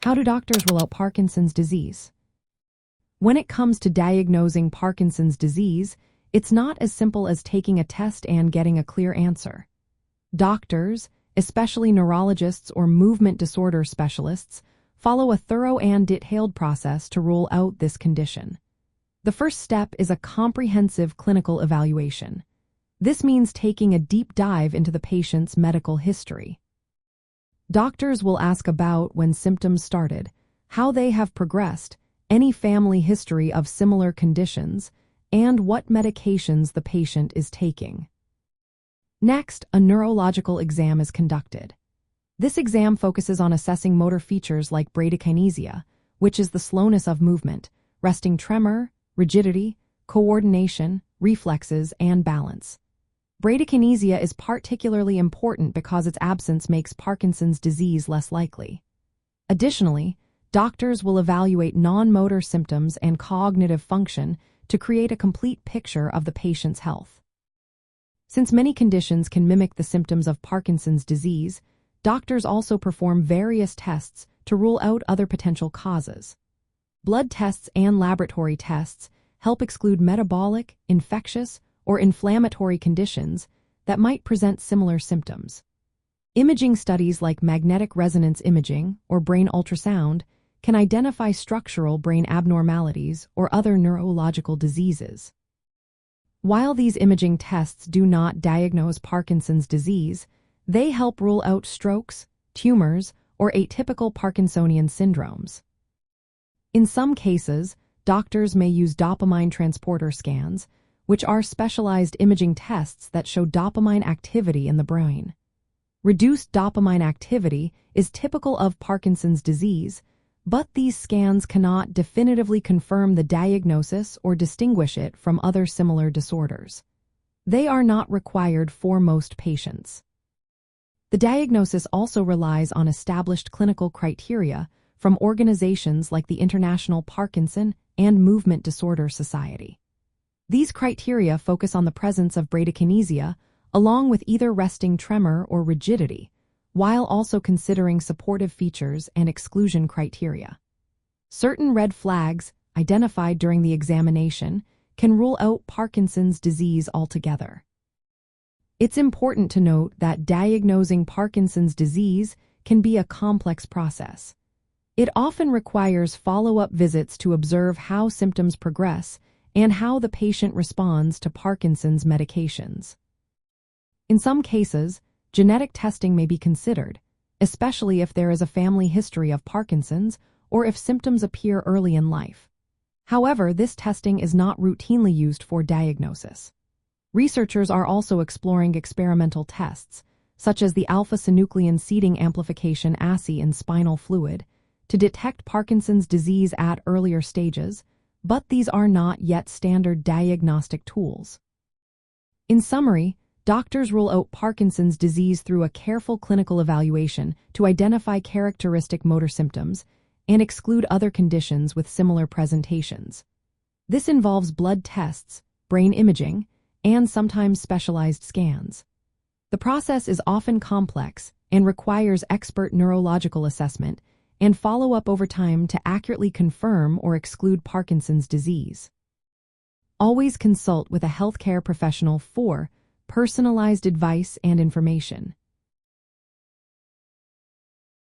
How do doctors rule out Parkinson's disease? When it comes to diagnosing Parkinson's disease, it's not as simple as taking a test and getting a clear answer. Doctors, especially neurologists or movement disorder specialists, follow a thorough and detailed process to rule out this condition. The first step is a comprehensive clinical evaluation. This means taking a deep dive into the patient's medical history. Doctors will ask about when symptoms started, how they have progressed, any family history of similar conditions, and what medications the patient is taking. Next, a neurological exam is conducted. This exam focuses on assessing motor features like bradykinesia, which is the slowness of movement, resting tremor, rigidity, coordination, reflexes, and balance. Bradykinesia is particularly important because its absence makes Parkinson's disease less likely. Additionally, doctors will evaluate non-motor symptoms and cognitive function to create a complete picture of the patient's health. Since many conditions can mimic the symptoms of Parkinson's disease, doctors also perform various tests to rule out other potential causes. Blood tests and laboratory tests help exclude metabolic, infectious, or inflammatory conditions that might present similar symptoms. Imaging studies like magnetic resonance imaging or brain ultrasound can identify structural brain abnormalities or other neurological diseases. While these imaging tests do not diagnose Parkinson's disease, they help rule out strokes, tumors, or atypical Parkinsonian syndromes. In some cases, doctors may use dopamine transporter scans, which are specialized imaging tests that show dopamine activity in the brain. Reduced dopamine activity is typical of Parkinson's disease, but these scans cannot definitively confirm the diagnosis or distinguish it from other similar disorders. They are not required for most patients. The diagnosis also relies on established clinical criteria from organizations like the International Parkinson and Movement Disorder Society. These criteria focus on the presence of bradykinesia, along with either resting tremor or rigidity, while also considering supportive features and exclusion criteria. Certain red flags, identified during the examination, can rule out Parkinson's disease altogether. It's important to note that diagnosing Parkinson's disease can be a complex process. It often requires follow-up visits to observe how symptoms progress and how the patient responds to Parkinson's medications. In some cases, genetic testing may be considered, especially if there is a family history of Parkinson's or if symptoms appear early in life. However, this testing is not routinely used for diagnosis. Researchers are also exploring experimental tests, such as the alpha-synuclein seeding amplification assay in spinal fluid, to detect Parkinson's disease at earlier stages, but these are not yet standard diagnostic tools. In summary, doctors rule out Parkinson's disease through a careful clinical evaluation to identify characteristic motor symptoms and exclude other conditions with similar presentations. This involves blood tests, brain imaging, and sometimes specialized scans. The process is often complex and requires expert neurological assessment and follow-up over time to accurately confirm or exclude Parkinson's disease. Always consult with a healthcare professional for personalized advice and information.